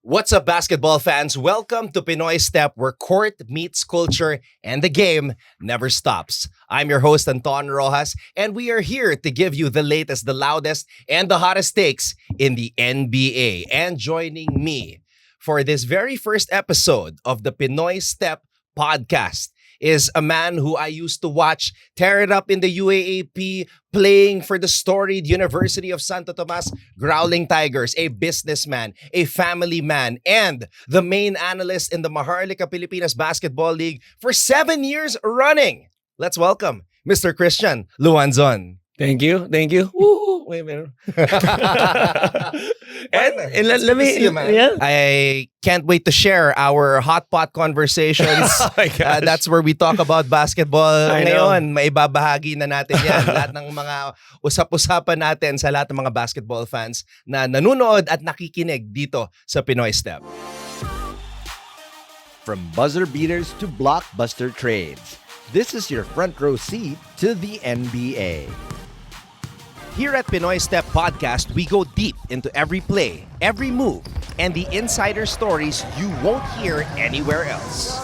What's up, basketball fans? Welcome to Pinoy Step, where court meets culture and the game never stops. I'm your host, Anton Roxas, and we are here to give you the latest, the loudest, and the hottest takes in the NBA. And joining me for this very first episode of the Pinoy Step podcast is a man who I used to watch tear it up in the UAAP, playing for the storied University of Santo Tomas Growling Tigers, a businessman, a family man, and the main analyst in the Maharlika Pilipinas Basketball League for 7 years running. Let's welcome Mr. Christian Luanzon. Thank you. Woo! Wait a minute. and let me. Yeah. I can't wait to share our hot pot conversations. Oh my gosh. That's where we talk about basketball I know. ngayon. Maibabahagi na natin yan. Lahat ng mga usap-usapan natin sa lahat ng mga basketball fans na nanonood at nakikinig dito sa Pinoy Step. From buzzer beaters to blockbuster trades, this is your front row seat to the NBA. Here at Pinoy Step Podcast, we go deep into every play, every move, and the insider stories you won't hear anywhere else.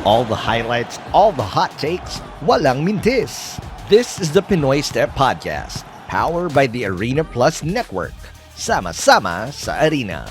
All the highlights, all the hot takes, walang mintis. This is the Pinoy Step Podcast, powered by the Arena Plus Network. Sama-sama sa arena.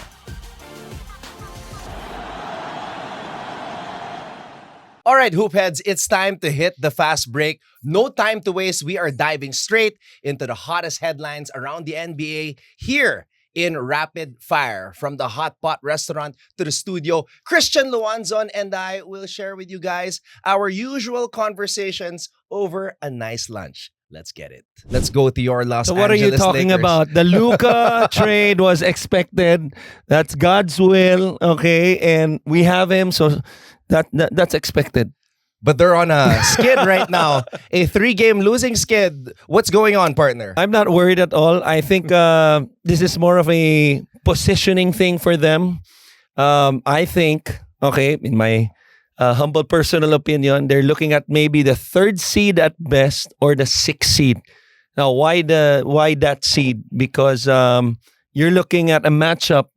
All right, Hoopheads, it's time to hit the fast break. No time to waste. We are diving straight into the hottest headlines around the NBA here in Rapid Fire. From the Hot Pot restaurant to the studio, Christian Luanzon and I will share with you guys our usual conversations over a nice lunch. Let's get it. Let's go to your Los So what are you Angeles talking Lakers. about? The Luka trade was expected. That's God's will, okay? And we have him, so that's expected. But they're on a skid right now. A 3-game losing skid. What's going on, partner? I'm not worried at all. I think this is more of a positioning thing for them. I think, okay, in my humble personal opinion, they're looking at maybe the 3rd seed at best or the 6th seed. Now, why that seed? Because you're looking at a matchup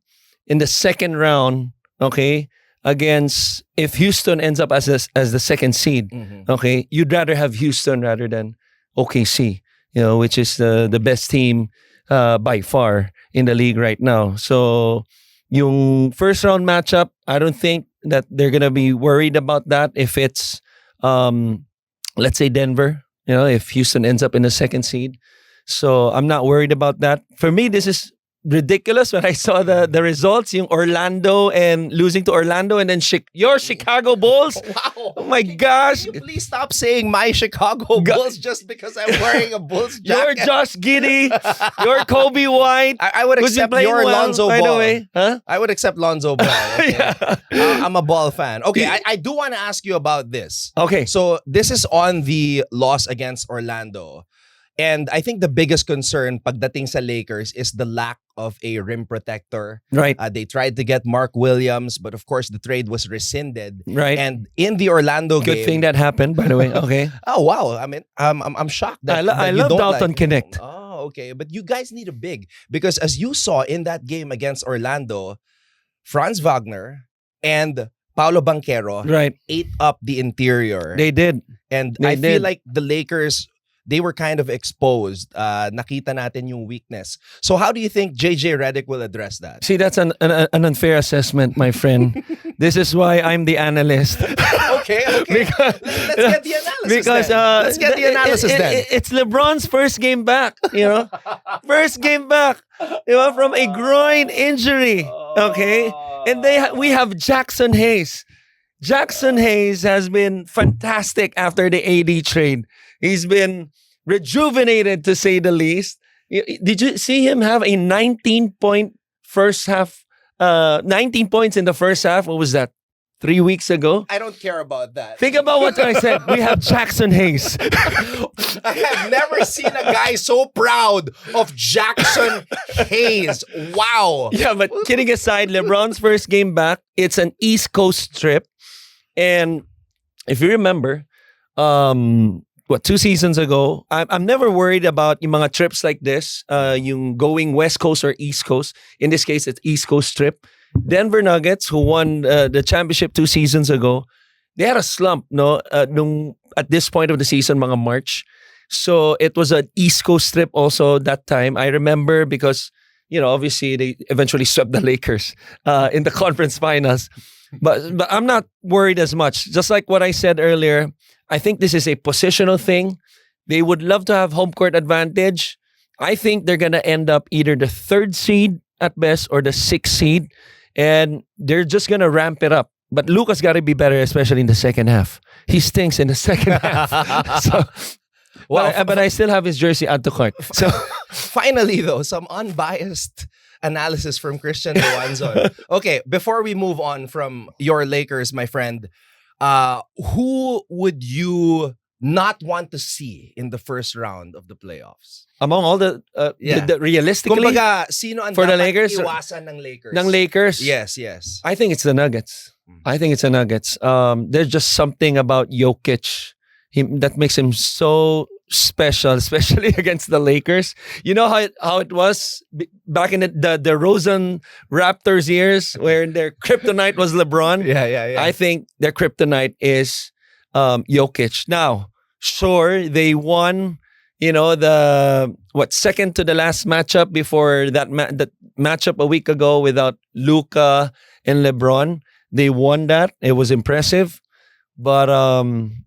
in the 2nd round, okay, against if Houston ends up as the 2nd seed, okay, you'd rather have Houston rather than OKC, which is the best team by far in the league right now. So, yung 1st round matchup, I don't think that they're gonna be worried about that if it's, let's say Denver, if Houston ends up in the 2nd seed. So I'm not worried about that. For me, this is ridiculous when I saw the results, yung Orlando and losing to Orlando and then your Chicago Bulls. Wow. Oh my gosh. Can you please stop saying my Chicago Bulls just because I'm wearing a Bulls You're jacket? Josh Giddey. You're Kobe White. I would Who's he accept playing your well, Lonzo by the Ball. way? Huh? I would accept Lonzo Ball. Okay? Yeah. I'm a Ball fan. Okay, I do want to ask you about this. Okay. So this is on the loss against Orlando. And I think the biggest concern pagdating sa Lakers is the lack of a rim protector. Right. They tried to get Mark Williams, but of course the trade was rescinded. Right. And in the Orlando game, Good thing that happened, by the way. Okay. oh wow! I mean, I'm shocked that, I that you love don't Dalton like Connect. Oh, okay. But you guys need a big because as you saw in that game against Orlando, Franz Wagner and Paolo Banchero Right. ate up the interior. They did. And They I feel did. like the Lakers, they were kind of exposed. Nakita natin yung weakness. So how do you think JJ Redick will address that? See, that's an unfair assessment, my friend. This is why I'm the analyst. Okay. Because- Let's get the analysis Because then. Let's get the analysis then. It's LeBron's first game back, First game back, from a groin injury, okay? And we have Jackson Hayes. Jackson Hayes has been fantastic after the AD trade. He's been rejuvenated, to say the least. Did you see him have a 19-point first half? 19 points in the first half. What was that? 3 weeks ago? I don't care about that. Think about what I said. We have Jackson Hayes. I have never seen a guy so proud of Jackson Hayes. Wow. Yeah, but kidding aside, LeBron's first game back, it's an East Coast trip. And if you remember, 2 seasons ago. I'm never worried about yung mga trips like this, yung going West Coast or East Coast. In this case, it's East Coast trip. Denver Nuggets, who won the championship 2 seasons ago, they had a slump, no? At this point of the season, mga March. So it was an East Coast trip also that time. I remember because, obviously they eventually swept the Lakers in the conference finals. But I'm not worried as much. Just like what I said earlier, I think this is a positional thing. They would love to have home court advantage. I think they're going to end up either the 3rd seed at best or the 6th seed. And they're just going to ramp it up. But Luka's got to be better, especially in the second half. He stinks in the second half. So, but I still have his jersey add to cart. So finally, though, some unbiased analysis from Christian Luanzon. Okay, before we move on from your Lakers, my friend, who would you not want to see in the first round of the playoffs? Among all the realistically, kumbaga, sino ang for the dapat Lakers, iwasan ng Lakers? ng Lakers, Yes. I think it's the Nuggets. There's just something about Jokic that makes him so special, especially against the Lakers. You know how it was back in the Rosen Raptors years, where their kryptonite was LeBron. Yeah. I think their kryptonite is Jokic. Now, sure, they won. The second to the last matchup before that matchup a week ago without Luka and LeBron. They won that. It was impressive. But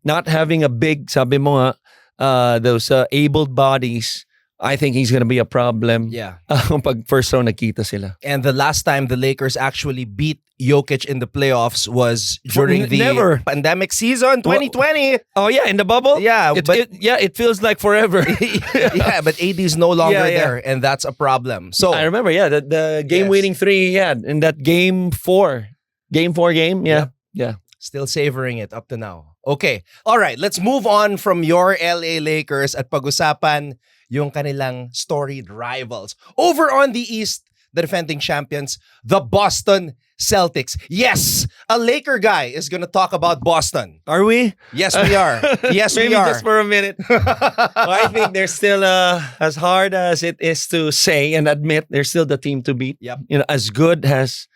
not having a big, sabi mo nga, those able bodies, I think he's going to be a problem. Yeah. Pag first round nakita sila. And the last time the Lakers actually beat Jokic in the playoffs was during the pandemic season, 2020. Oh yeah, in the bubble? Yeah. It feels like forever. Yeah, but AD is no longer there, and that's a problem. So I remember, the game-winning 3 he had in that game 4. Game 4 game? Yeah. Yep. Yeah. Still savoring it up to now. Okay. All right. Let's move on from your LA Lakers at pag-usapan yung kanilang storied rivals. Over on the East, the defending champions, the Boston Celtics. Yes, a Laker guy is going to talk about Boston. Are we? Yes, we are. Yes, Maybe we are. just for a minute. I think they're still, as hard as it is to say and admit, they're still the team to beat. Yep. As good as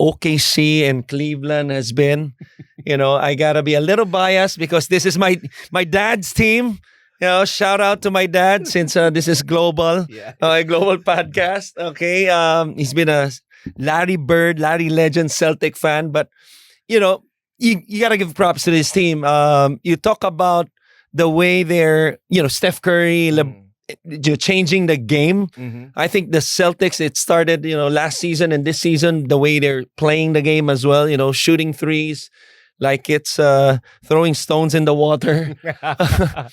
OKC and Cleveland has been, I gotta be a little biased because this is my dad's team. Shout out to my dad since this is global, a global podcast. Okay, he's been a Larry Legend Celtic fan, but you gotta give props to this team. You talk about the way they're, Steph Curry, changing the game. Mm-hmm. I think the Celtics, it started, last season and this season, the way they're playing the game as well, shooting threes like it's throwing stones in the water.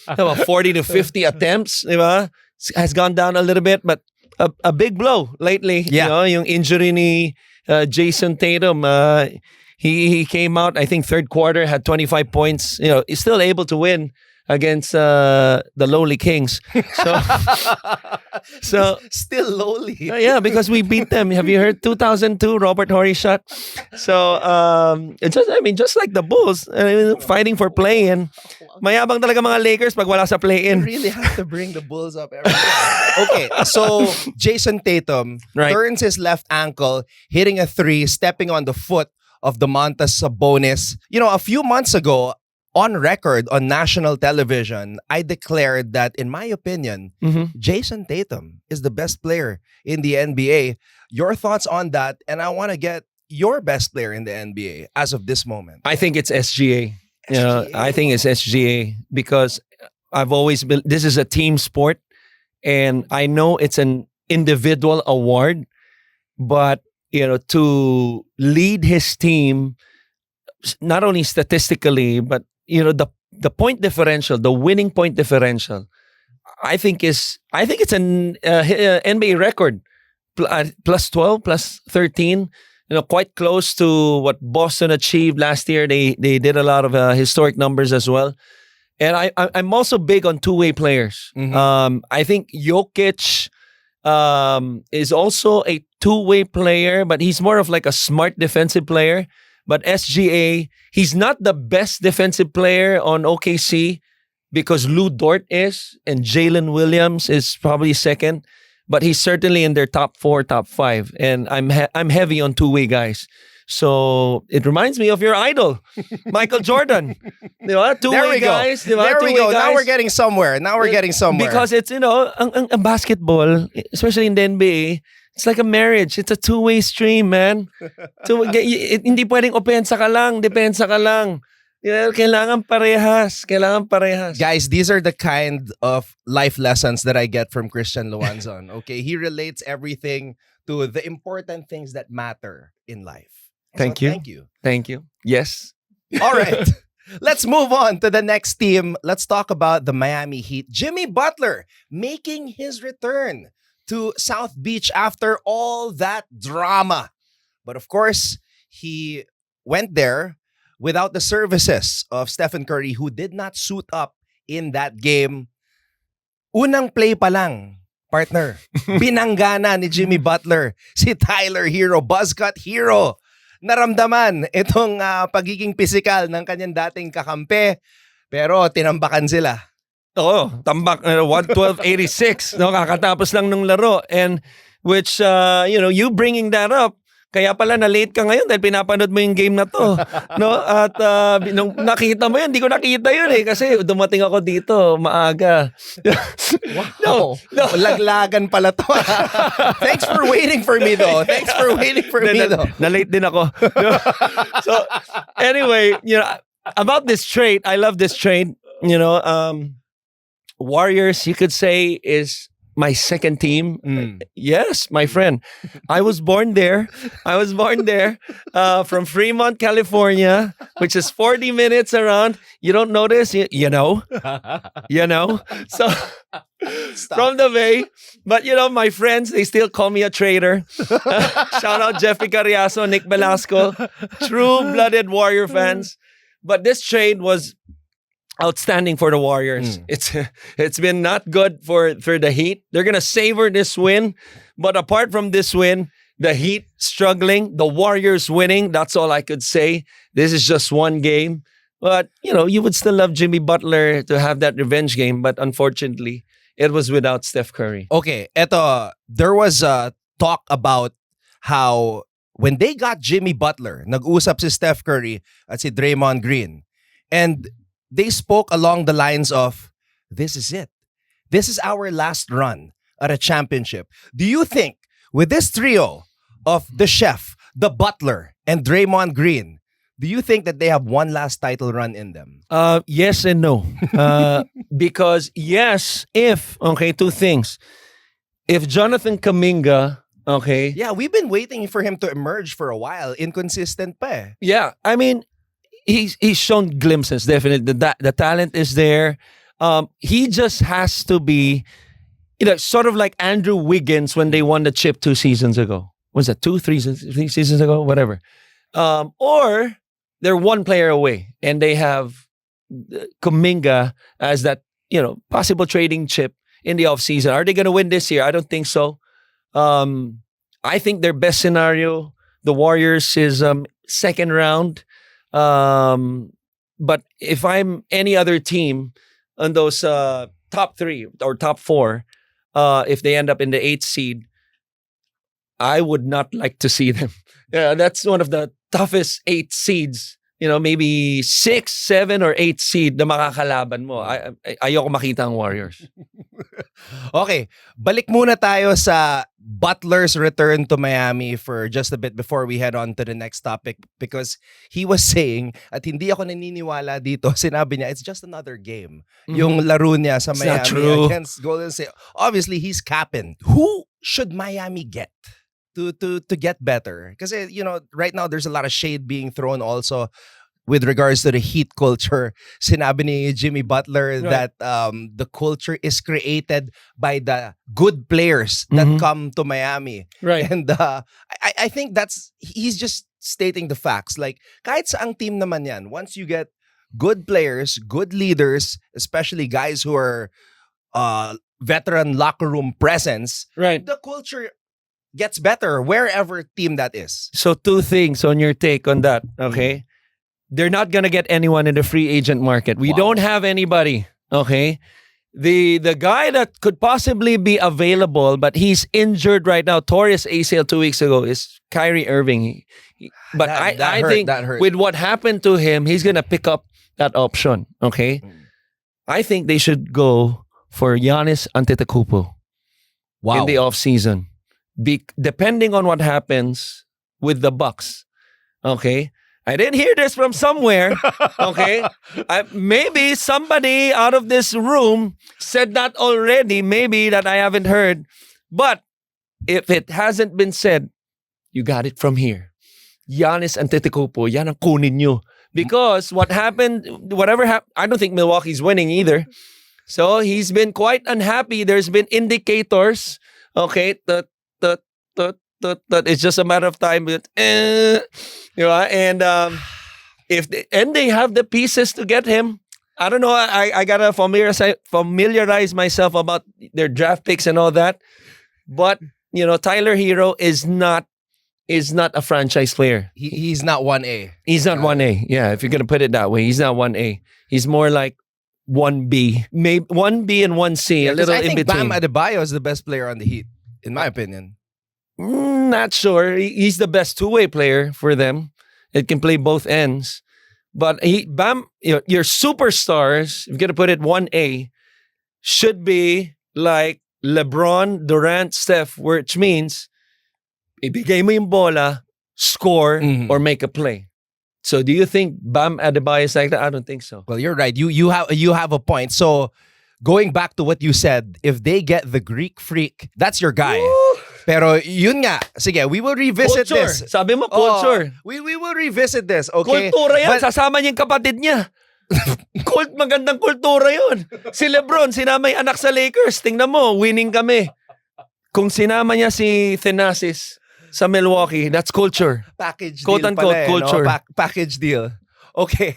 About 40 to 50 attempts, diba? Has gone down a little bit, but a big blow lately. Yeah. Yung injury ni Jason Tatum. He came out, I think, third quarter, had 25 points. He's still able to win against the lowly Kings. So still lowly. yeah, because we beat them. Have you heard 2002 Robert Horry shot? So just like the Bulls, fighting for play-in. Mayabang talaga mga Lakers pag wala sa play-in. You really have to bring the Bulls up every time. Okay, so Jason Tatum turns his left ankle, hitting a 3, stepping on the foot of Domantas Sabonis. A few months ago, on record on national television, I declared that, in my opinion, Jason Tatum is the best player in the NBA. Your thoughts on that? And I want to get your best player in the NBA as of this moment. I think it's SGA. I think it's SGA because I've always been. This is a team sport, and I know it's an individual award, but to lead his team, not only statistically, but the point differential, the winning point differential, I think it's an NBA record, plus 12, plus 13. Quite close to what Boston achieved last year. They did a lot of historic numbers as well. And I'm also big on two-way players. Mm-hmm. I think Jokic is also a two-way player, but he's more of like a smart defensive player. But SGA, he's not the best defensive player on OKC, because Lou Dort is, and Jalen Williams is probably second, but he's certainly in their top 4, top 5. And I'm heavy on two-way guys. So it reminds me of your idol, Michael Jordan. Di ba? There we Two-way go. guys. Di ba? There we Two-way go. Now guys. we're getting somewhere. Because it's, ang basketball, especially in the NBA, it's like a marriage. It's a two-way stream, man. Hindi pwedeng opensa ka lang, depensa ka lang. Kailangan parehas. Guys, these are the kind of life lessons that I get from Christian Luanzon. Okay, he relates everything to the important things that matter in life. Thank you. Thank you. Yes. All right. Let's move on to the next team. Let's talk about the Miami Heat. Jimmy Butler making his return to South Beach after all that drama. But of course, he went there without the services of Stephen Curry, who did not suit up in that game. Unang play pa lang, partner, binanggana ni Jimmy Butler si Tyler Hero, buzzcut Hero. Naramdaman itong pagiging pisikal ng kanyang dating kakampi, pero tinambakan sila. Oo, tambak 112-86. No, kakatapos lang ng laro. And which, you bringing that up, kaya pala na-late ka ngayon dahil pinapanood mo yung game na to. No? At nung nakita mo yun, hindi ko nakita yun kasi dumating ako dito maaga. Wow. No. Laglagan pala to. Thanks for waiting for me though. Na-late din ako. So, anyway, about this trade, I love this trade. Warriors, you could say, is my second team. Yes, my friend. I was born there. From Fremont, California, which is 40 minutes around. You don't notice, you know. So from the Bay. But my friends, they still call me a traitor. Shout out Jeffrey Carriazo, Nick Velasco, true-blooded Warrior fans. But this trade was outstanding for the Warriors. It's been not good for the Heat. They're gonna savor this win, but apart from this win, the Heat struggling, the Warriors winning. That's all I could say. This is just one game, but you would still love Jimmy Butler to have that revenge game. But unfortunately, it was without Steph Curry. Okay, there was a talk about how when they got Jimmy Butler, nag-usap si Steph Curry at si Draymond Green, and they spoke along the lines of, this is it. This is our last run at a championship. Do you think with this trio of the Chef, the Butler, and Draymond Green, do you think that they have one last title run in them? Yes and no. Because yes, two things. If Jonathan Kuminga, Yeah, we've been waiting for him to emerge for a while. Inconsistent pa eh. Yeah, I mean, he's shown glimpses, definitely. The talent is there. He just has to be, sort of like Andrew Wiggins when they won the chip 2 seasons ago. Was that 3 seasons ago? Whatever. Or they're one player away and they have Kuminga as that, possible trading chip in the offseason. Are they going to win this year? I don't think so. I think their best scenario, the Warriors, is second round. But if I'm any other team on those top 3 or top 4, if they end up in the 8th seed, I would not like to see them. Yeah, that's one of the toughest 8 seeds. Maybe 6, 7, or 8 seed na makakalaban mo. Ayoko makita ang Warriors. Okay, balik muna tayo sa Butler's return to Miami for just a bit before we head on to the next topic, because he was saying, at hindi ako naniniwala dito, sinabi niya, it's just another game. Yung laro niya sa Miami against Golden State. Obviously, he's capping. Who should Miami get to get better? Because, right now there's a lot of shade being thrown also with regards to the Heat culture. Sinabi ni Jimmy Butler that the culture is created by the good players that come to Miami. Right. And I think he's just stating the facts. Like, kahit saang team naman yan, once you get good players, good leaders, especially guys who are veteran locker room presence, right, the culture gets better wherever team that is. So 2 things on your take on that, okay? They're not gonna get anyone in the free agent market. We don't have anybody, Okay? The guy that could possibly be available, but he's injured right now, tore his ACL 2 weeks ago, is Kyrie Irving. But I think with what happened to him, he's gonna pick up that option. Okay, I think they should go for Giannis Antetokounmpo in the offseason. Depending on what happens with the Bucks. Okay. I didn't hear this from somewhere. Okay. Maybe somebody out of this room said that already. Maybe that I haven't heard. But if it hasn't been said, you got it from here. Giannis Antetokounmpo, yan ang kunin nyo. Because what happened, I don't think Milwaukee's winning either. So he's been quite unhappy. There's been indicators, okay, that it's just a matter of time. But, and if they have the pieces to get him, I don't know. I gotta familiarize myself about their draft picks and all that. But Tyler Hero is not a franchise player. He's not 1A. He's not 1A. Yeah, if you're gonna put it that way, he's not 1A. He's more like 1B, maybe 1B and 1C, a little in between. Bam Adebayo is the best player on the Heat, in my opinion. Not sure. He's the best two-way player for them. It can play both ends. But Bam, your superstars, if you're gonna put it 1A, should be like LeBron, Durant, Steph, which means ibigay mo yung bola, score, or make a play. So do you think Bam Adebayo is like that? I don't think so. Well, you're right. You have a point. So going back to what you said, if they get the Greek Freak, that's your guy. Woo! Pero yun nga. Sige, we will revisit culture. this. Sabi mo, culture. We will revisit this, okay? Kultura yan. Sasama niya yung kapatid niya. Magandang kultura yun. Si LeBron, sinama yung anak sa Lakers. Tingnan mo, winning kami. Kung sinama niya si Thanasis sa Milwaukee, that's culture. Package quote deal unquote pala, culture. No? Package deal. Okay.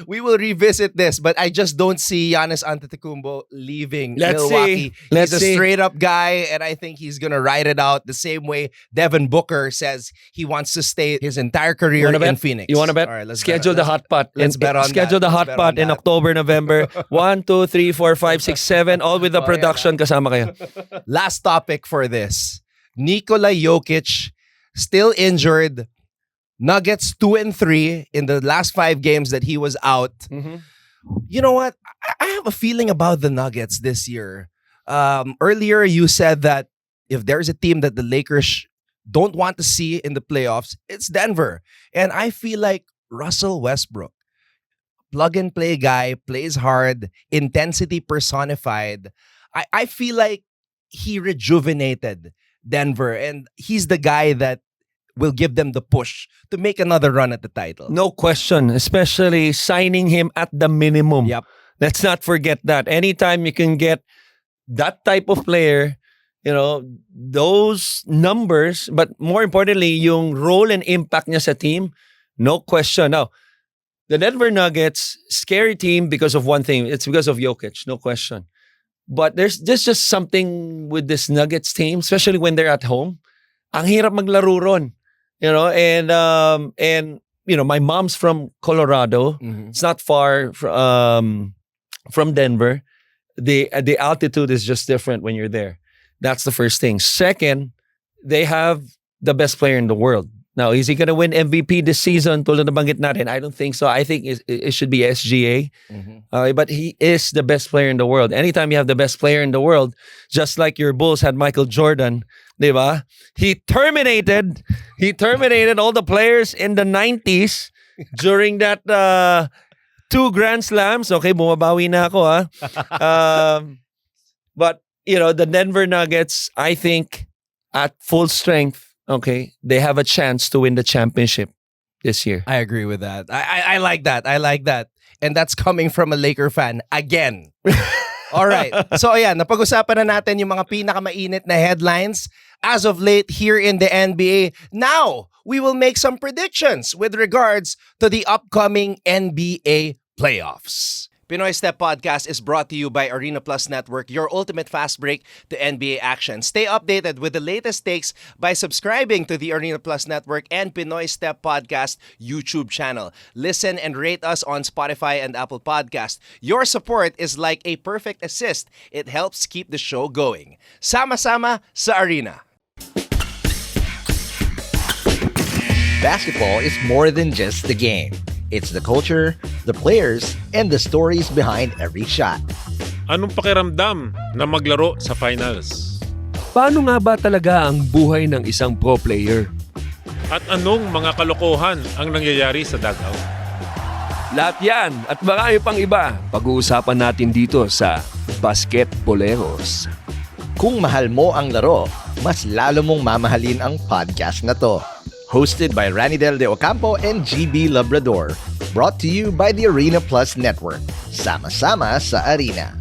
We will revisit this, but I just don't see Giannis Antetokounmpo leaving Milwaukee. He's a straight-up guy, and I think he's gonna ride it out the same way Devin Booker says he wants to stay his entire career in Phoenix. You want to bet? All right, let's schedule the hot pot. Let's bet on schedule that. the hot pot in October, November. 1, 2, 3, 4, 5, 6, 7. All with the production. Kasama kayo. Last topic for this. Nikola Jokic still injured. Nuggets 2-3 in the last 5 games that he was out. Mm-hmm. You know what? I have a feeling about the Nuggets this year. Earlier, you said that if there's a team that the Lakers don't want to see in the playoffs, it's Denver. And I feel like Russell Westbrook, plug-and-play guy, plays hard, intensity personified. I feel like he rejuvenated Denver. And he's the guy that will give them the push to make another run at the title. No question, especially signing him at the minimum. Yep. Let's not forget that. Anytime you can get that type of player, those numbers, but more importantly, yung role and impact niya sa team, no question. Now, the Denver Nuggets, scary team because of one thing. It's because of Jokic, no question. But there's just something with this Nuggets team, especially when they're at home. Ang hirap maglaro ron. And my mom's from Colorado. Mm-hmm. It's not far from Denver. The altitude is just different when you're there. That's the first thing. Second, they have the best player in the world. Now, is he going to win MVP this season? Tulad na banggit natin, I don't think so. I think it should be SGA. Mm-hmm. But he is the best player in the world. Anytime you have the best player in the world, just like your Bulls had Michael Jordan, diba? He terminated all the players in the 90s during that 2 Grand Slams. Okay, bumabawi na ako, ha? But, the Denver Nuggets, I think, at full strength, okay, they have a chance to win the championship this year. I agree with that. I like that. I like that. And that's coming from a Laker fan again. All right. So ayan, napag-usapan na natin yung mga pinakamainit na headlines as of late here in the NBA. Now, we will make some predictions with regards to the upcoming NBA playoffs. Pinoy Step Podcast is brought to you by Arena Plus Network, your ultimate fast break to NBA action. Stay updated with the latest takes by subscribing to the Arena Plus Network and Pinoy Step Podcast YouTube channel. Listen and rate us on Spotify and Apple Podcast. Your support is like a perfect assist. It helps keep the show going. Sama-sama sa Arena. Basketball is more than just the game. It's the culture, the players, and the stories behind every shot. Anong pakiramdam na maglaro sa finals? Paano nga ba talaga ang buhay ng isang pro player? At anong mga kalokohan ang nangyayari sa dugout? Lahat yan at marami pang iba pag-uusapan natin dito sa Basketboleros. Kung mahal mo ang laro, mas lalo mong mamahalin ang podcast na to. Hosted by Ranidel de Ocampo and GB Labrador. Brought to you by the Arena Plus Network. Sama-sama sa Arena.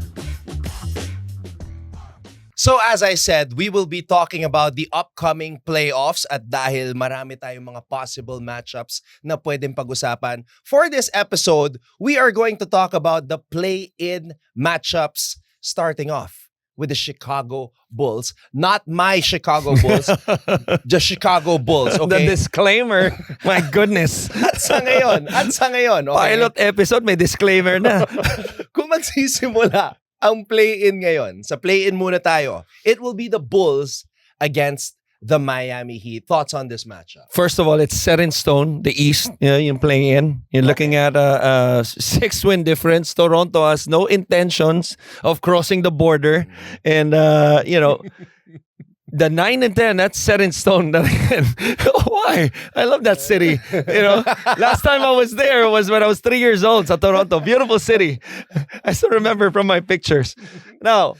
So as I said, we will be talking about the upcoming playoffs at dahil marami tayong mga possible matchups na pwedeng pag-usapan. For this episode, we are going to talk about the play-in matchups starting off with the Chicago Bulls. Not my Chicago Bulls, the Chicago Bulls, The okay? disclaimer. My goodness. At sa ngayon, okay? Pilot episode, may disclaimer na. Kung magsisimula ang play-in ngayon, sa play-in muna tayo, it will be the Bulls against the Miami Heat. Thoughts on this matchup? First of all, it's set in stone. The East, yung playing in. You're looking at a 6-win difference. Toronto has no intentions of crossing the border. And, the 9 and 10, that's set in stone. Why? I love that city. Last time I was there was when I was 3 years old. Sa Toronto. Beautiful city. I still remember from my pictures. Now,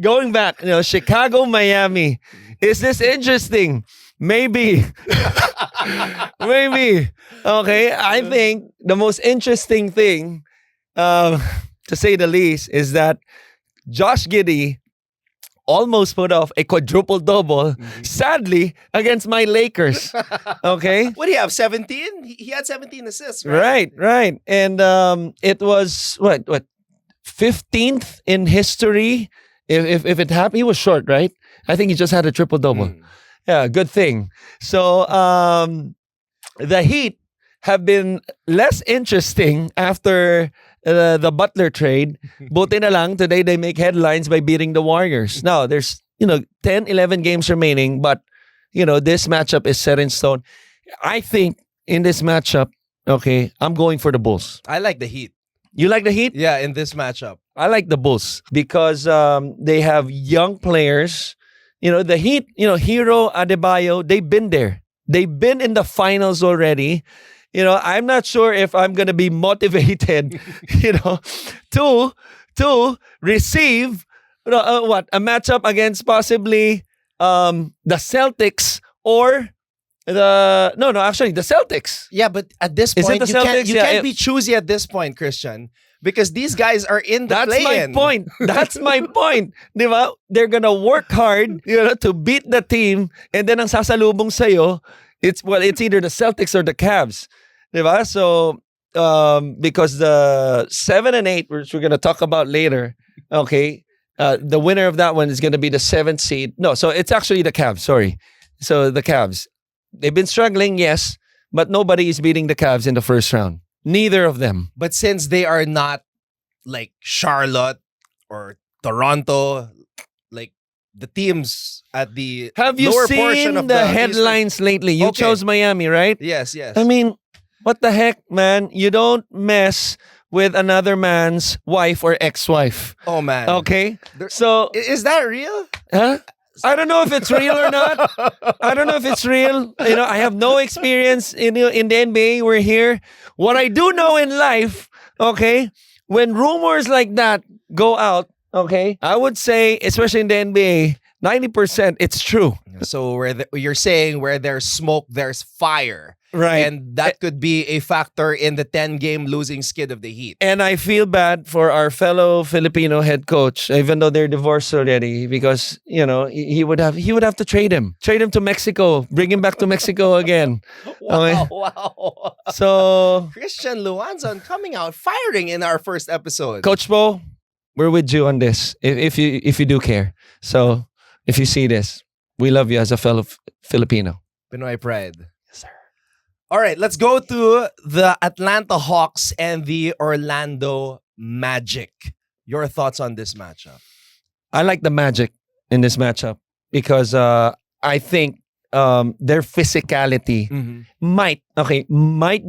going back, Chicago, Miami. Is this interesting? Maybe. Maybe. Okay, I think the most interesting thing, to say the least, is that Josh Giddey almost put off a quadruple-double, sadly, against my Lakers. Okay? What do you have, 17? He had 17 assists, right? Right. And it was, what, 15th in history? If it happened, he was short, right? I think he just had a triple-double. Yeah, good thing. So, the Heat have been less interesting after the Butler trade. Buti na lang, today they make headlines by beating the Warriors. Now, there's, 10, 11 games remaining, but, this matchup is set in stone. I think in this matchup, okay, I'm going for the Bulls. I like the Heat. You like the Heat? Yeah, in this matchup. I like the Bulls because they have young players. The Heat, Hero, Adebayo, they've been there. They've been in the finals already. I'm not sure if I'm going to be motivated, to receive a matchup against possibly the Celtics or actually the Celtics. Yeah, but at this Is it point, the you Celtics? can't Yeah, be choosy at this point, Christian, because these guys are in the That's play-in. my point. That's my point. Di ba? They're gonna work hard, to beat the team, and then ang sasalubong sa'yo, it's either the Celtics or the Cavs. Di ba? So, because the 7 and 8, which we're gonna talk about later, okay, the winner of that one is gonna be the 7th seed. No, so it's actually the Cavs, sorry. So the Cavs. They've been struggling, yes, but nobody is beating the Cavs in the first round. Neither of them. But since they are not like Charlotte or Toronto, like the teams at the Have you lower seen portion of the the headlines lately? You Okay. chose Miami, right? Yes. I mean, what the heck, man? You don't mess with another man's wife or ex-wife. Oh man. Okay? There- So, Is that real? huh? I don't know if it's real or not. I don't know if it's real. I have no experience in the NBA. We're here. What I do know in life, okay, when rumors like that go out, okay, I would say, especially in the NBA, 90%, it's true. So you're saying where there's smoke, there's fire. Right. And that could be a factor in the 10-game losing skid of the Heat. And I feel bad for our fellow Filipino head coach, even though they're divorced already, because he would have to trade him to Mexico, bring him back to Mexico again. Okay? Wow. So, Christian Luanzon coming out firing in our first episode. Coach Bo, we're with you on this. If you do care, so if you see this, we love you as a fellow Filipino. Pinoy pride. Yes, sir. All right, let's go to the Atlanta Hawks and the Orlando Magic. Your thoughts on this matchup? I like the Magic in this matchup because I think their physicality might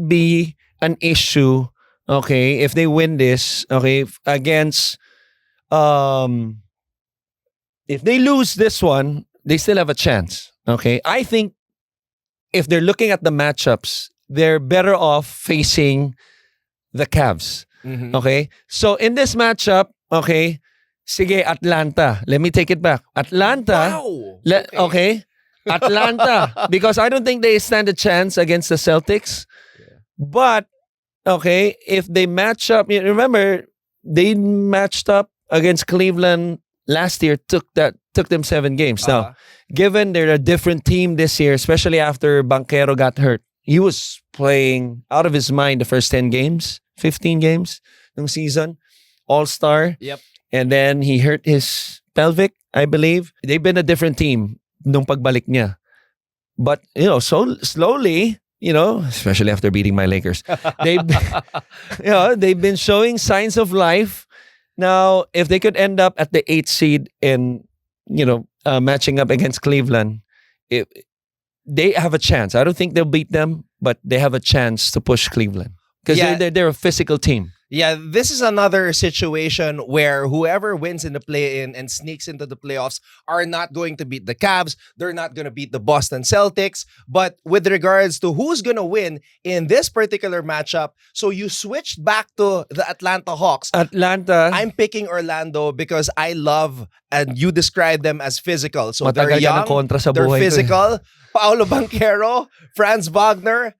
be an issue. Okay, if they win this, against if they lose this one, they still have a chance. Okay, I think if they're looking at the matchups, they're better off facing the Cavs. Okay? So in this matchup, sige, Atlanta. Let me take it back. Atlanta. Wow. Okay. Atlanta. Because I don't think they stand a chance against the Celtics. But, if they match up, remember, they matched up against Cleveland last year, took them 7 games. Now, given they're a different team this year, especially after Banchero got hurt, he was playing out of his mind the first 10 games, 15 games ng season, All-Star. Yep. And then he hurt his pelvic, I believe. They've been a different team nung pagbalik niya. But, so slowly, especially after beating my Lakers, they've been showing signs of life. Now, if they could end up at the 8th seed and, matching up against Cleveland, they have a chance. I don't think they'll beat them, but they have a chance to push Cleveland. Because they're a physical team. Yeah, this is another situation where whoever wins in the play-in and sneaks into the playoffs are not going to beat the Cavs. They're not going to beat the Boston Celtics. But with regards to who's going to win in this particular matchup, so you switched back to the Atlanta Hawks. Atlanta. I'm picking Orlando because I love, and you describe them as physical. So Matagal they're ka ng young, kontra sa they're buhay ko eh. physical. Paolo Banchero, Franz Wagner.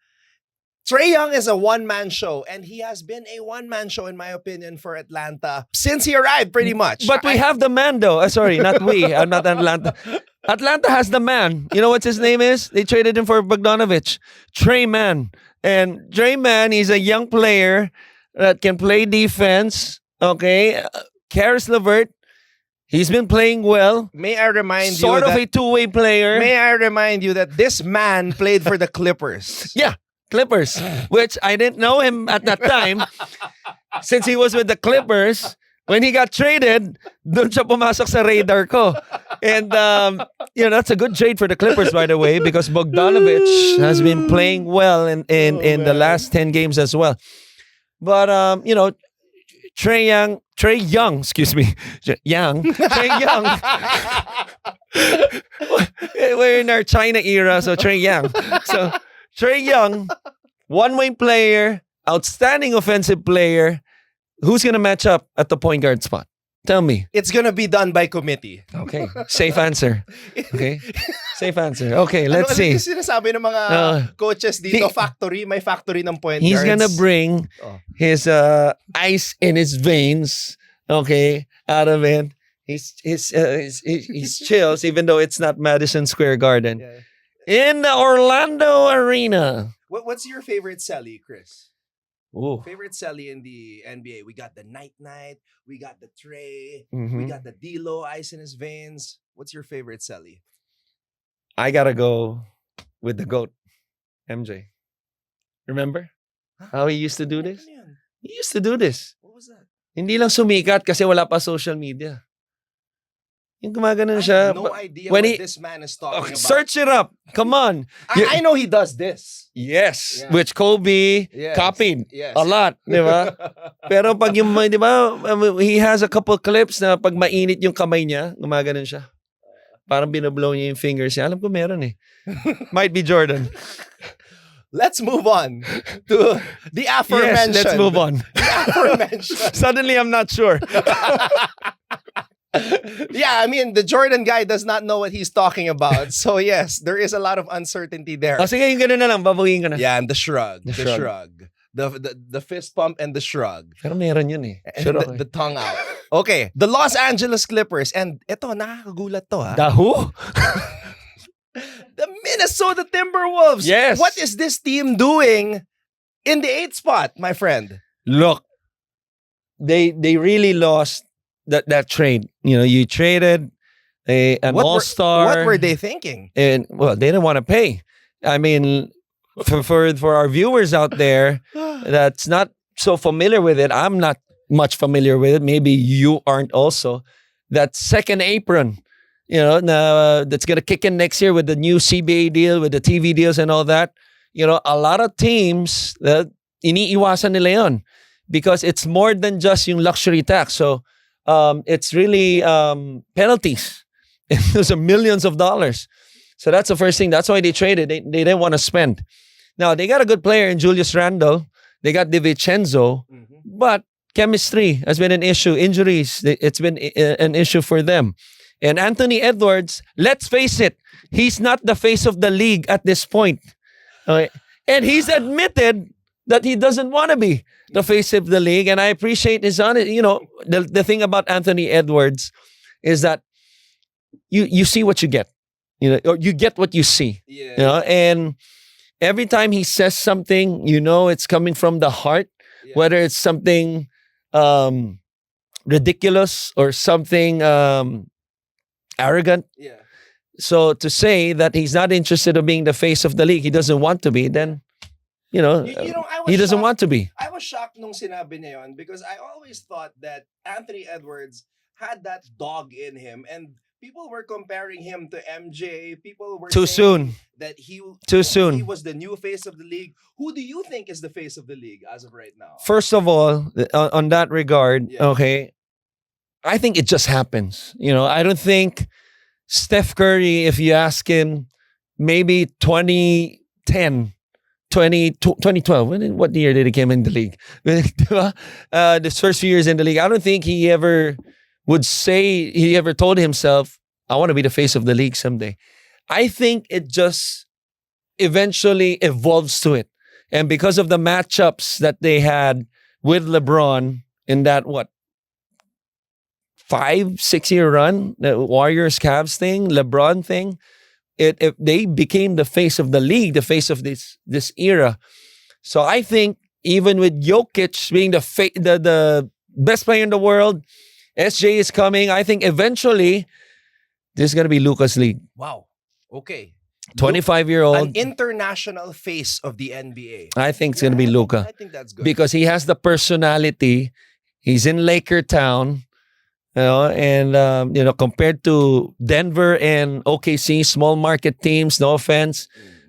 Trae Young is a one-man show, and he has been a one-man show, in my opinion, for Atlanta since he arrived, pretty much. But we have the man, though. Sorry, not we. I'm not Atlanta. Atlanta has the man. You know what his name is? They traded him for Bogdanovich. Trae Man. And Trae Man, he's a young player that can play defense. Okay? Karis LeVert, he's been playing well. May I remind Sort you of that, a two-way player. May I remind you that this man played for the Clippers. Yeah. Clippers, which I didn't know him at that time since he was with the Clippers. When he got traded, doon siya pumasok sa radar ko. And, that's a good trade for the Clippers, by the way, because Bogdanovich has been playing well in the last 10 games as well. But, Trae Young, we're in our China era, so Trae Young. So, Trae Young, one-way player, outstanding offensive player. Who's going to match up at the point guard spot? Tell me. It's gonna be done by committee. Okay. Safe answer. Okay. Safe answer. Okay, let's see. Ano sinasabi ng mga coaches dito? May factory ng point guards. He's gonna bring his ice in his veins, okay, out of it. He's chills, even though it's not Madison Square Garden. Yeah. In the Orlando Arena. What's your favorite celly, Chris? Ooh. Favorite celly in the NBA? We got the Night, we got the Trey, Mhm. we got the D'Lo, ice in his veins. What's your favorite celly? I gotta go with the GOAT, MJ. Remember how he used to do this? Ano yun? He used to do this. What was that? Hindi lang sumikat kasi wala pa social media. Yung gumaganon I siya. have no idea when what he- this man is talking Okay, about. search it up. Come on. I know he does this. Yes. Yeah. Which Kobe Yes. copied Yes. a lot. Di ba? Pero pag yung, di ba, he has a couple clips na pag mainit yung kamay niya, gumaganon siya. Parang binablow niya yung fingers niya. Alam ko meron eh. Might be Jordan. Let's move on to the aforementioned. Yes, let's move on. The aforementioned. Suddenly, I'm not sure. Yeah, I mean, the Jordan guy does not know what he's talking about. So yes, there is a lot of uncertainty there. O sige, yung ganun na lang. Babawiin ko na. Yeah, and the shrug. The The shrug. shrug. The fist pump and the shrug. Pero meron yun eh. And Sure the, ako eh. the tongue out. Okay, the Los Angeles Clippers. And ito, nakakagulat to ha. The who? The Minnesota Timberwolves. Yes. What is this team doing in the 8th spot, my friend? Look, they really lost that trade. You know, you traded an all-star. What were they thinking? And well, they didn't want to pay. I mean, for our viewers out there that's not so familiar with it, I'm not much familiar with it. Maybe you aren't also. That second apron, you know, that's gonna kick in next year with the new CBA deal, with the TV deals and all that. You know, a lot of teams that iniiwasan nila yun because it's more than just yung luxury tax. So it's really penalties. Those are millions of dollars. So that's the first thing. That's why they traded. They didn't want to spend. Now, they got a good player in Julius Randle. They got DiVincenzo. But chemistry has been an issue. Injuries, it's been an issue for them. And Anthony Edwards, let's face it, he's not the face of the league at this point. Okay? And he's admitted that he doesn't want to be the face of the league. And I appreciate his honesty. You know, the thing about Anthony Edwards is that you see what you get. You know, or you get what you see. Yeah. You know, and every time he says something, you know it's coming from the heart, whether it's something ridiculous or something arrogant. Yeah. So to say that he's not interested in being the face of the league, he doesn't want to be, then, you know, You know, I was he doesn't shocked. want to be. I was shocked nung sinabi niya yun because I always thought that Anthony Edwards had that dog in him and people were comparing him to MJ. People were Too saying soon. that he soon. was the new face of the league. Who do you think is the face of the league as of right now? First of all, on that regard, Yeah. okay, I think it just happens. You know, I don't think Steph Curry, if you ask him, maybe 2010, 2012, what year did he come in the league? This first few years in the league, I don't think he ever would say, he ever told himself, I want to be the face of the league someday. I think it just eventually evolves to it. And because of the matchups that they had with LeBron in that, 5-6 year run, the Warriors Cavs thing, LeBron thing, they became the face of the league, the face of this era. So I think even with Jokic being the best player in the world, SJ is coming. I think eventually this is going to be Luka's league. Wow. Okay. 25-year-old. An international face of the NBA. I think it's going to be Luka. I think that's good. Because he has the personality. He's in Laker town. You know, and you know, compared to Denver and OKC, small market teams, no offense.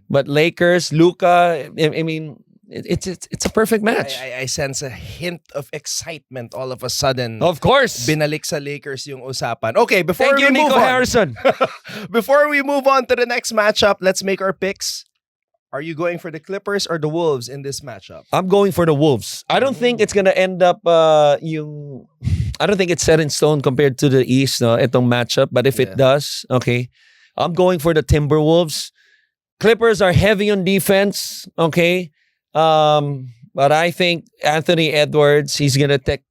But Lakers, Luka, I mean, it's a perfect match. I sense a hint of excitement all of a sudden. Of course. Binalik sa Lakers yung usapan. Okay, before Thank we you, move Nico on, Harrison. before we move on to the next matchup, let's make our picks. Are you going for the Clippers or the Wolves in this matchup? I'm going for the Wolves. I don't think it's gonna end up I don't think it's set in stone compared to the East, no, itong matchup. But if it does, okay, I'm going for the Timberwolves. Clippers are heavy on defense, okay. But I think Anthony Edwards, he's gonna take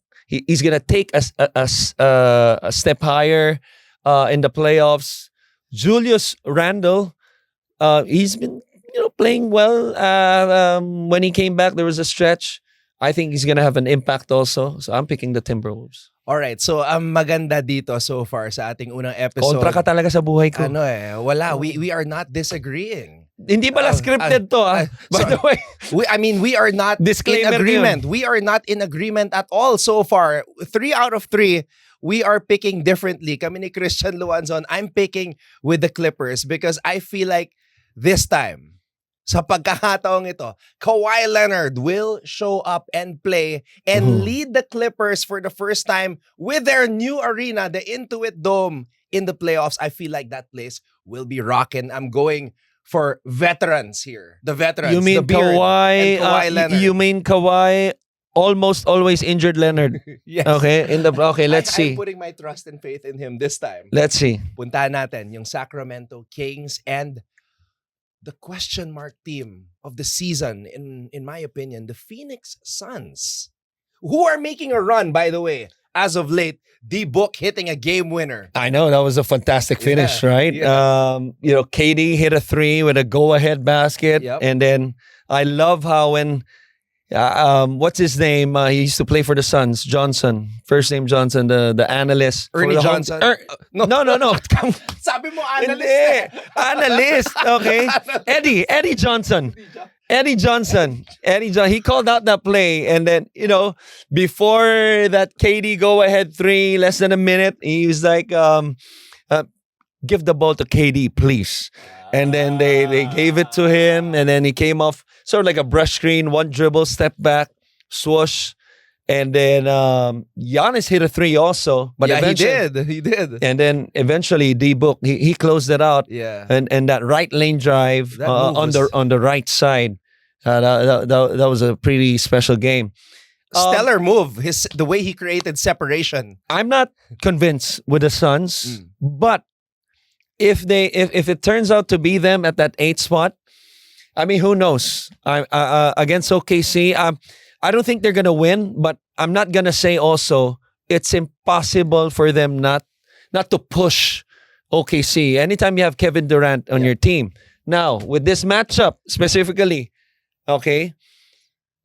a step higher in the playoffs. Julius Randle, he's been playing well. When he came back, there was a stretch. I think he's gonna have an impact also. So I'm picking the Timberwolves. Alright, so ang maganda dito so far sa ating unang episode. Kontra ka talaga sa buhay ko. Wala. We are not disagreeing. Hindi pala scripted to, by the way. We are not Disclaimer in agreement. yun. We are not in agreement at all so far. 3 out of 3, we are picking differently. Kami ni Christian Luanzon, I'm picking with the Clippers because I feel like this time, sa pagkakataong ito, Kawhi Leonard will show up and play and lead the Clippers for the first time with their new arena, the Intuit Dome, in the playoffs. I feel like that place will be rocking. I'm going for veterans here. The veterans. You mean the Beard Kawhi? and Kawhi Leonard. You mean Kawhi almost always injured Leonard. Yes. Okay, let's I'm see. putting my trust and faith in him this time. Let's see. Puntahan natin yung Sacramento Kings and the question mark team of the season, in my opinion, the Phoenix Suns, who are making a run, by the way, as of late. D-Book hitting a game winner. I know that was a fantastic finish, Yeah, right? yeah. KD hit a 3 with a go-ahead basket, Yep. and then I love how when what's his name? He used to play for the Suns. Johnson, first name Johnson, the analyst. for Ernie the Johnson. No. Sabi mo, analyst. Hindi. Analyst. Okay. Eddie Johnson. Eddie Johnson. He called out that play. And then, before that KD go ahead 3, less than a minute, he was like, give the ball to KD, please. And then they gave it to him. And then he came off sort of like a brush screen, one dribble, step back, swoosh. And then Giannis hit a 3 also. But Yeah, eventually, he did. and then eventually D-Book, he closed it out. Yeah. And that right lane drive That move was- on the right side, that was a pretty special game. Stellar move. The way he created separation. I'm not convinced with the Suns, Mm. but if it turns out to be them at that 8th spot, I mean, who knows? Against OKC, I don't think they're gonna win, but I'm not gonna say also it's impossible for them not to push OKC. Anytime you have Kevin Durant on your team. Now, with this matchup specifically, okay,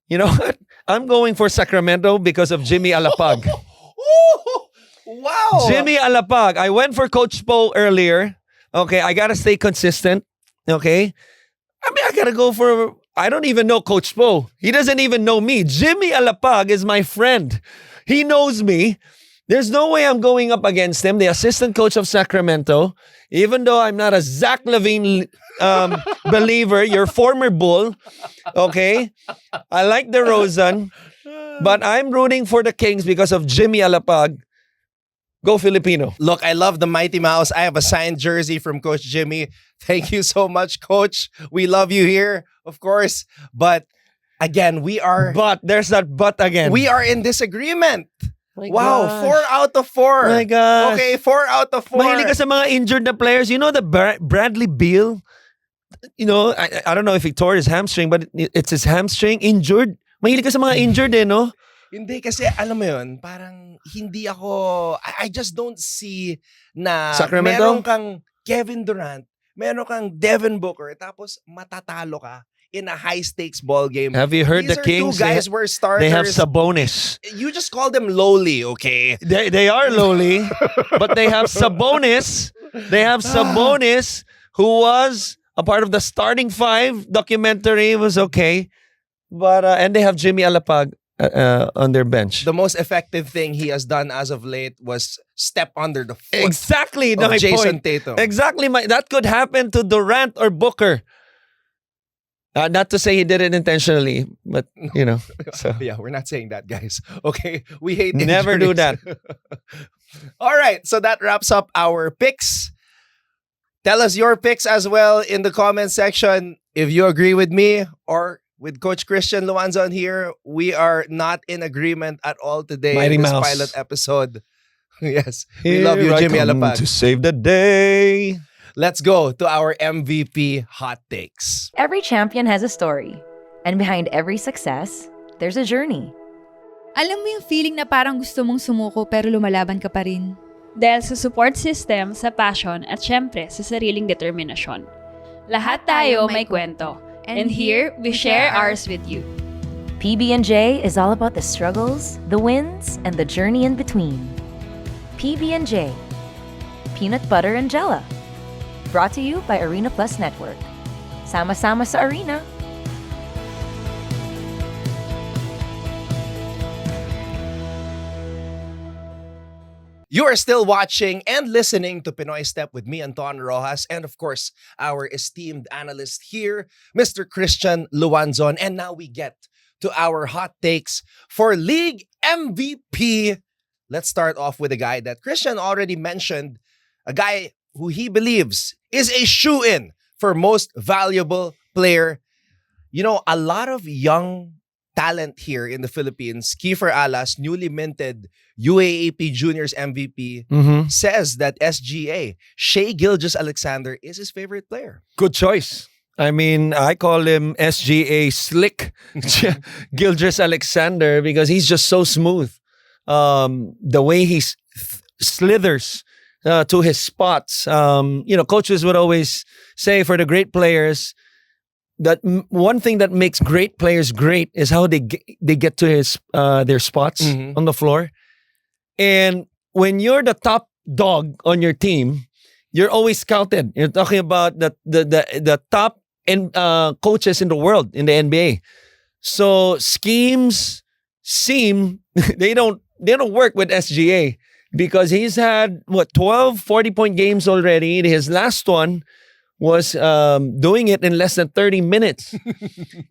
you know what? I'm going for Sacramento because of Jimmy Alapag. Wow. Jimmy Alapag. I went for Coach Poe earlier. Okay, I gotta stay consistent. Okay, I mean, I gotta go for. I don't even know Coach Poe. He doesn't even know me. Jimmy Alapag is my friend. He knows me. There's no way I'm going up against him, the assistant coach of Sacramento. Even though I'm not a Zach LaVine believer, your former Bull. Okay, I like DeRozan, but I'm rooting for the Kings because of Jimmy Alapag. Go Filipino. Look, I love the Mighty Mouse. I have a signed jersey from Coach Jimmy. Thank you so much, Coach. We love you here, of course. But again, But there's that but again. we are in disagreement. My Wow, gosh. 4 out of 4. My gosh. Okay, 4 out of 4. Mahilig ka sa mga injured na players. You know the Bradley Beal? I don't know if he tore his hamstring, but it's his hamstring injured. Mahilig ka sa mga injured no? Hindi kasi, alam mo yun, parang hindi ako, I just don't see na Sacramento? meron kang Kevin Durant, meron kang Devin Booker, tapos matatalo ka in a high-stakes ball game. Have you heard These the are Kings? two guys were starters. They have Sabonis. You just call them lowly, okay? They are lowly, but they have Sabonis. They have Sabonis, who was a part of the starting 5 documentary. It was okay. But and they have Jimmy Alapag on their bench. The most effective thing he has done as of late was step under the foot Exactly of my Jason point. Tatum. Exactly that could happen to Durant or Booker. Not to say he did it intentionally, but So Yeah, we're not saying that, guys. Okay, we hate never do injuries. that. All right, so that wraps up our picks. Tell us your picks as well in the comment section. If you agree with me or with Coach Christian Luanzon here, we are not in agreement at all today Mighty in this Mouse. pilot episode. Yes, we love you, Jimmy Here I come Alapag. to save the day. Let's go to our MVP hot takes. Every champion has a story. And behind every success, there's a journey. Alam mo yung feeling na parang gusto mong sumuko pero lumalaban ka pa rin? Dahil sa support system, sa passion, at syempre sa sariling determinasyon. Lahat tayo may kwento. And here, we share ours with you. PB&J is all about the struggles, the wins, and the journey in between. PB&J, Peanut Butter and Jella. Brought to you by Arena Plus Network. Sama-sama sa arena. You are still watching and listening to Pinoy Step with me, Anton Rojas, and of course, our esteemed analyst here, Mr. Christian Luanzon. And now we get to our hot takes for League MVP. Let's start off with a guy that Christian already mentioned, a guy who he believes is a shoo-in for most valuable player. You know, a lot of young talent here in the Philippines, Kiefer Alas, newly minted UAAP Juniors MVP, says that SGA, Shea Gilgeous-Alexander, is his favorite player. Good choice. I mean, I call him SGA Slick Gilgeous-Alexander because he's just so smooth. The way he slithers to his spots. Coaches would always say for the great players that one thing that makes great players great is how they get to their spots on the floor. And when you're the top dog on your team, you're always scouted. You're talking about the top coaches in the world in the NBA. So schemes seem they don't work with SGA because he's had 12 40-point games already. His last one was doing it in less than 30 minutes.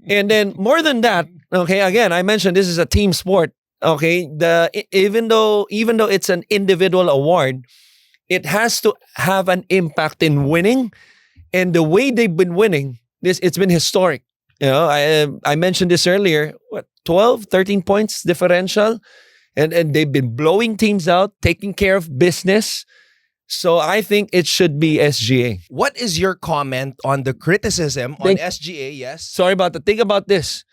And then more than that, okay, again, I mentioned this is a team sport. Okay, even though it's an individual award, it has to have an impact in winning. And the way they've been winning, it's been historic. I mentioned this earlier, 12, 13 points differential. And they've been blowing teams out, taking care of business. So I think it should be SGA. What is your comment on the criticism on SGA? Yes. Sorry about that. Think about this.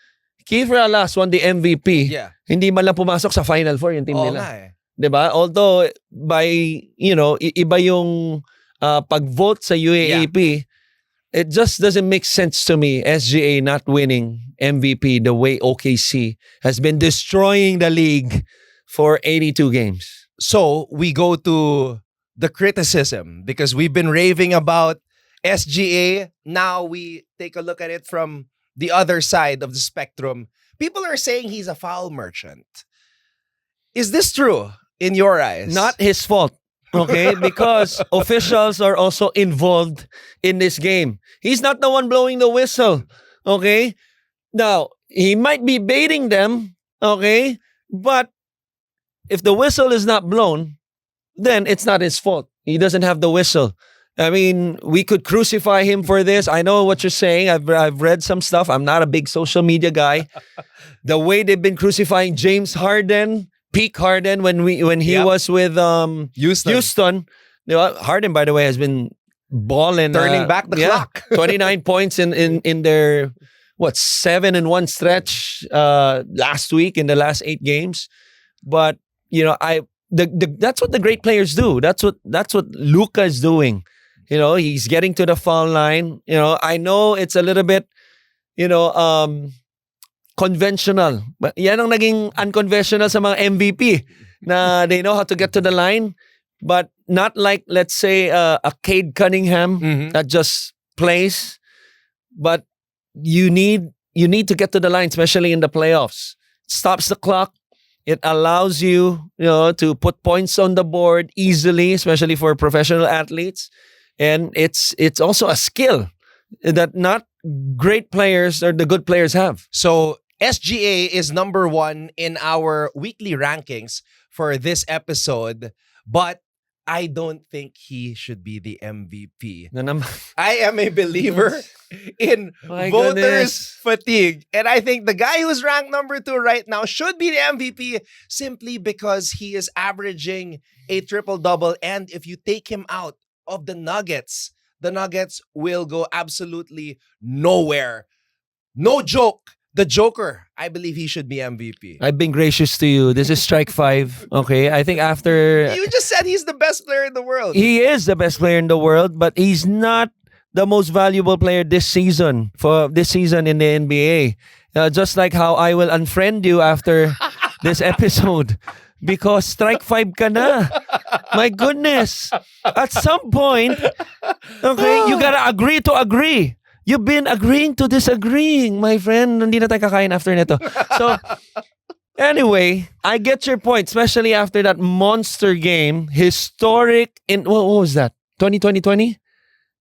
Kiefer Alas won the MVP. Yeah. Hindi man lang pumasok sa Final Four yung team nila. Nga eh. Diba? Although, iba yung pag-vote sa UAAP, it just doesn't make sense to me, SGA not winning MVP the way OKC has been destroying the league for 82 games. So, we go to the criticism because we've been raving about SGA. Now we take a look at it from the other side of the spectrum. People are saying he's a foul merchant. Is this true in your eyes? Not his fault, okay? Because officials are also involved in this game. He's not the one blowing the whistle, okay? Now, he might be baiting them, okay? But if the whistle is not blown, then it's not his fault. He doesn't have the whistle. I mean, we could crucify him for this. I know what you're saying. I've read some stuff. I'm not a big social media guy. The way they've been crucifying James Harden, peak Harden when he was with Houston. Harden, by the way, has been balling, turning back the clock. 29 points in their 7-1 stretch last week in the last 8 games. But that's what the great players do. That's what Luka is doing. He's getting to the foul line. I know it's a little bit, conventional. But yan ang naging unconventional sa mga MVP na they know how to get to the line, but not like, let's say, a Cade Cunningham that just plays. But you need to get to the line, especially in the playoffs. It stops the clock. It allows you, to put points on the board easily, especially for professional athletes. And it's also a skill that not great players or the good players have. So SGA is number 1 in our weekly rankings for this episode, but I don't think he should be the MVP. I am a believer in voters' fatigue. And I think the guy who's ranked number 2 right now should be the MVP simply because he is averaging a triple-double. And if you take him out of the Nuggets will go absolutely nowhere. No joke. The Joker, I believe he should be MVP. I've been gracious to you. This is strike 5. Okay, I think after... You just said he's the best player in the world. He is the best player in the world, but he's not the most valuable player this season in the NBA. Just like how I will unfriend you after this episode. Because strike 5 ka na. My goodness. At some point, okay, you gotta agree to agree. You've been agreeing to disagreeing, my friend. Hindi na tayo kakain after nito. So, anyway, I get your point, especially after that monster game. Historic in, what was that? 2020?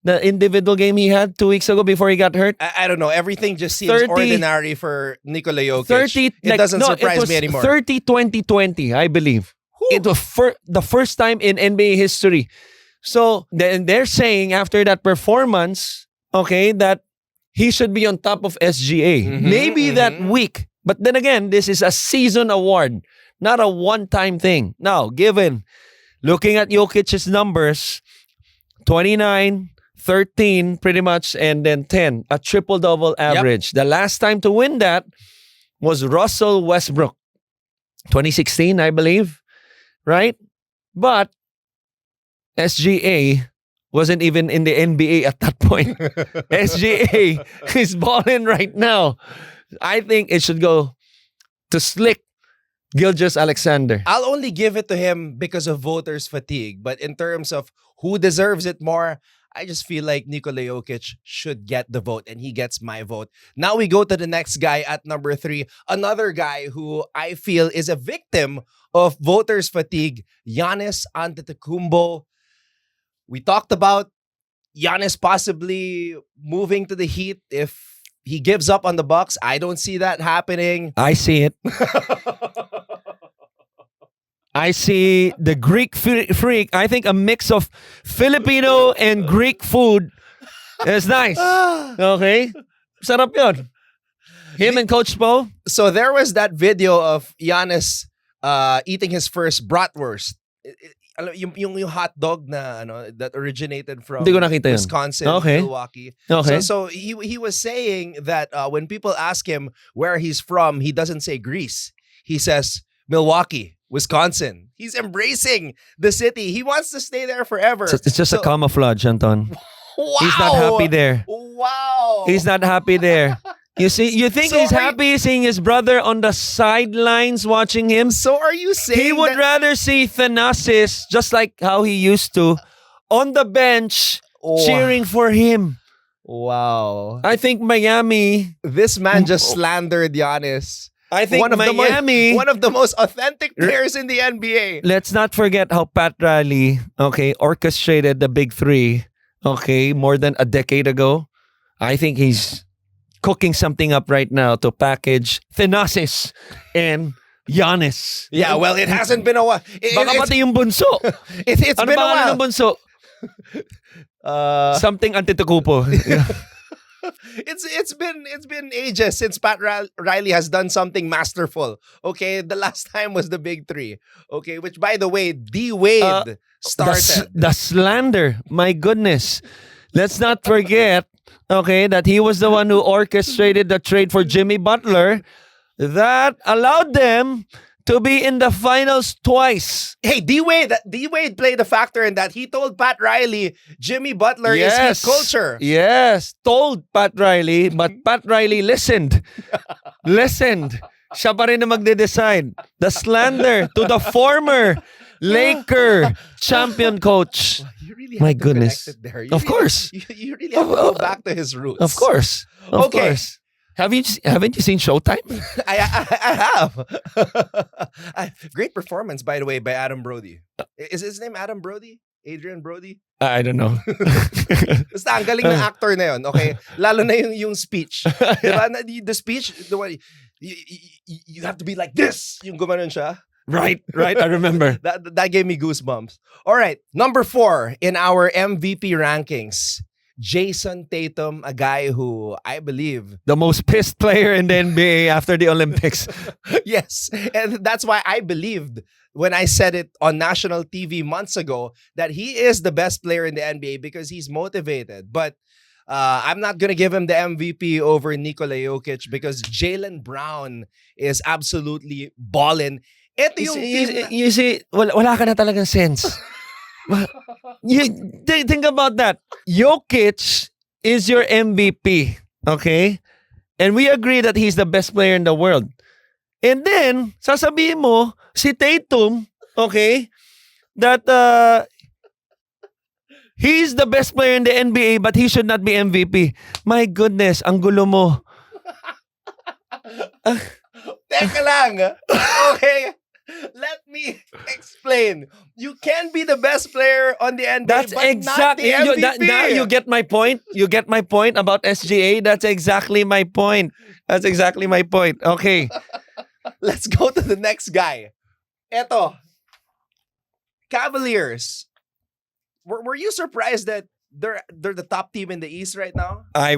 The individual game he had 2 weeks ago before he got hurt? I don't know. Everything just seems ordinary for Nikola Jokic. It doesn't surprise me anymore. 30-20-20, I believe. It was the first time in NBA history. So, they're saying after that performance, okay, that he should be on top of SGA. Maybe that week But then again, this is a season award, not a one-time thing. Now, looking at Jokic's numbers, 29, 13 pretty much, and then 10, a triple-double average. The last time to win that was Russell Westbrook, 2016, I believe, right? But SGA wasn't even in the NBA at that point. SGA is balling right now. I think it should go to Slick Gilgeous-Alexander. I'll only give it to him because of voters' fatigue. But in terms of who deserves it more, I just feel like Nikola Jokic should get the vote, and he gets my vote. Now we go to the next guy at number 3. Another guy who I feel is a victim of voters' fatigue, Giannis Antetokounmpo. We talked about Giannis possibly moving to the Heat if he gives up on the Bucks. I don't see that happening. I see it. I see the Greek freak. I think a mix of Filipino and Greek food is nice. Okay? Sarap yun. Him and Coach Po. So there was that video of Giannis eating his first bratwurst. Yung hot dog na that originated from Hindi ko nakita yun. Wisconsin, Okay. Milwaukee. Okay. So he was saying that when people ask him where he's from, he doesn't say Greece. He says Milwaukee, Wisconsin. He's embracing the city. He wants to stay there forever. It's just a camouflage, Anton. Wow. He's not happy there. Wow. He's not happy there. You see, you think So he's are you- happy seeing his brother on the sidelines watching him? So are you saying He would that- rather see Thanasis, just like how he used to, on the bench Oh. cheering for him. Wow. I think Miami. This man just slandered Giannis. I think One of Miami. one of the most authentic players in the NBA. Let's not forget how Pat Riley, orchestrated the big three, more than a decade ago. I think he's cooking something up right now to package Thanasis and Giannis. Yeah, well, it hasn't been a while. Baka pati yung bunso. It's Ano been a pangalan while. ng bunso? Something Antetokounmpo. It's been ages since Pat Riley has done something masterful. Okay, the last time was the big three. Okay, which by the way, D Wade started. The slander. My goodness. Let's not forget, that he was the one who orchestrated the trade for Jimmy Butler that allowed them to be in the finals twice. Hey, D Wade played a factor in that. He told Pat Riley, Jimmy Butler is his culture. Yes, told Pat Riley, but Pat Riley listened. Siya pa rin na magde-decide. The slander to the former Laker champion coach. You really My have to goodness. connect it there. Of course. You really have to go back to his roots. Of course. Of Okay. course. Haven't you seen Showtime? I have. Great performance, by the way, by Adam Brody. Is his name Adam Brody? Adrian Brody? I don't know. Basta ang galing ng actor na yun, okay? Lalo na yung speech. Diba? The speech, the one, you have to be like this. Yung gumanon siya. Right. I remember. That gave me goosebumps. All right, number 4 in our MVP rankings. Jason Tatum, a guy who I believe The most pissed player in the NBA after the Olympics. yes, and that's why I believed when I said it on national TV months ago that he is the best player in the NBA because he's motivated. But I'm not gonna give him the MVP over Nikola Jokic because Jaylen Brown is absolutely ballin'. Ito yung You see, wala ka na talagang sense. Think about that. Jokic is your MVP, okay? And we agree that he's the best player in the world. And then, sasabihin mo, si Tatum, okay, that he's the best player in the NBA but he should not be MVP. My goodness, ang gulo mo. Teka lang. Okay. Let me explain. You can be the best player on the NBA, That's but exactly not the MVP. now you get my point. You get my point about SGA. That's exactly my point. Okay. Let's go to the next guy. Eto. Cavaliers. Were you surprised that they're the top team in the East right now. I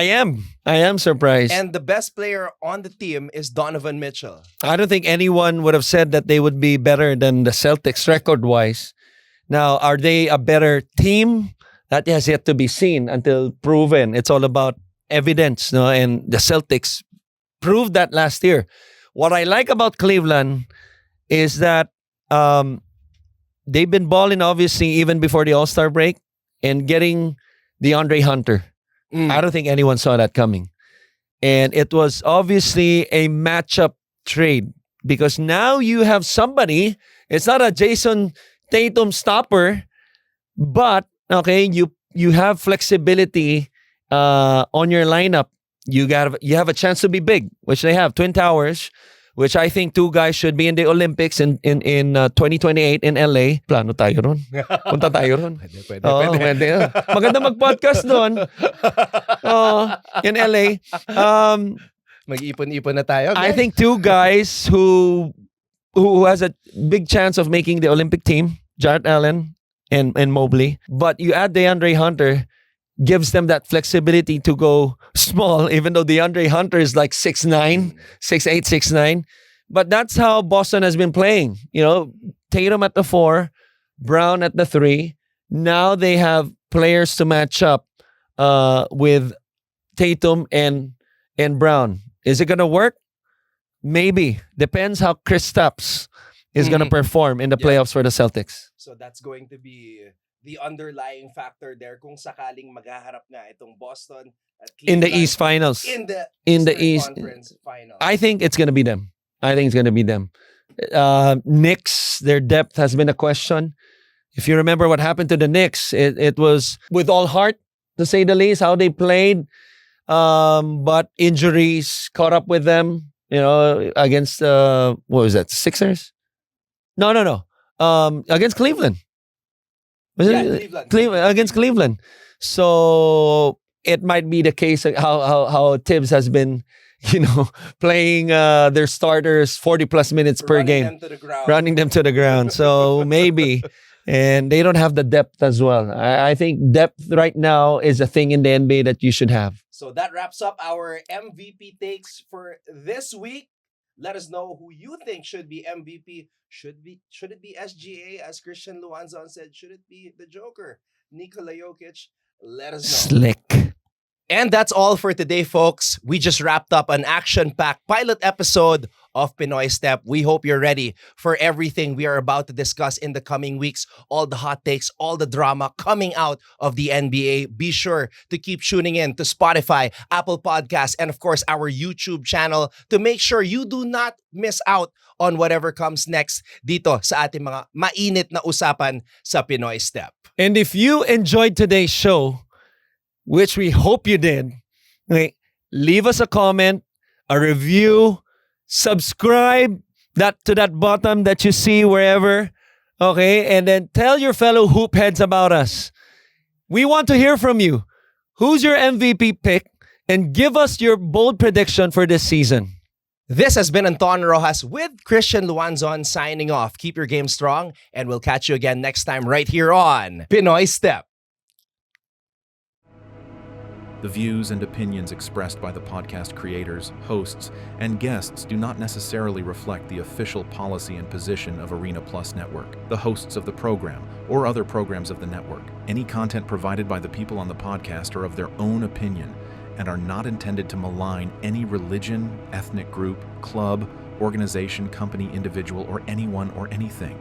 am surprised. And the best player on the team is Donovan Mitchell. I don't think anyone would have said that they would be better than the Celtics record-wise. Now, are they a better team? That has yet to be seen until proven. It's all about evidence, no? And the Celtics proved that last year. What I like about Cleveland is that they've been balling, obviously, even before the All-Star break, and getting DeAndre Hunter. I don't think anyone saw that coming. And it was obviously a matchup trade because now you have somebody, it's not a Jason Tatum stopper, but okay, you have flexibility on your lineup. You have a chance to be big, which they have. Twin Towers, which I think two guys should be in the Olympics in 2028 in LA. Plano tayo ron. Punta tayo ron. Pwede. Maganda mag-podcast doon. In LA. Mag-ipon-ipon na tayo. I think two guys who has a big chance of making the Olympic team, Jarrett Allen and Mobley. But you add DeAndre Hunter, gives them that flexibility to go small, even though DeAndre Hunter is like 6'9", 6'8", 6'9". But that's how Boston has been playing. You know, Tatum at the 4, Brown at the 3. Now they have players to match up with Tatum and Brown. Is it going to work? Maybe. Depends how Kristaps is going to perform in the playoffs for the Celtics. So that's going to be the underlying factor there kung sakaling maghaharap nga itong Boston at Cleveland in the East Finals. In the East Conference Finals. I think it's going to be them. Knicks, their depth has been a question. If you remember what happened to the Knicks, it was with all heart, to say the least, how they played. But injuries caught up with them, you know, against, what was that, Sixers? No. Against Cleveland. Cleveland. Against Cleveland. So it might be the case of how Tibbs has been, you know, playing their starters 40 plus minutes per game. Running them to the ground. So maybe. And they don't have the depth as well. I think depth right now is a thing in the NBA that you should have. So that wraps up our MVP takes for this week. Let us know who you think should be MVP. Should it be SGA, as Christian Luanzon said? Should it be the Joker, Nikola Jokic? Let us know. Slick. And that's all for today, folks. We just wrapped up an action-packed pilot episode of Pinoy Step. We hope you're ready for everything we are about to discuss in the coming weeks. All the hot takes, all the drama coming out of the NBA. Be sure to keep tuning in to Spotify, Apple Podcasts, and of course, our YouTube channel to make sure you do not miss out on whatever comes next dito sa ating mga mainit na usapan sa Pinoy Step. And if you enjoyed today's show, which we hope you did, okay, leave us a comment, a review, subscribe to that bottom that you see wherever, okay, and then tell your fellow hoop heads about us. We want to hear from you. Who's your MVP pick? And give us your bold prediction for this season. This has been Anton Rojas with Christian Luanzon signing off. Keep your game strong, and we'll catch you again next time right here on Pinoy Step. The views and opinions expressed by the podcast creators, hosts, and guests do not necessarily reflect the official policy and position of Arena Plus Network, the hosts of the program, or other programs of the network. Any content provided by the people on the podcast are of their own opinion and are not intended to malign any religion, ethnic group, club, organization, company, individual, or anyone or anything.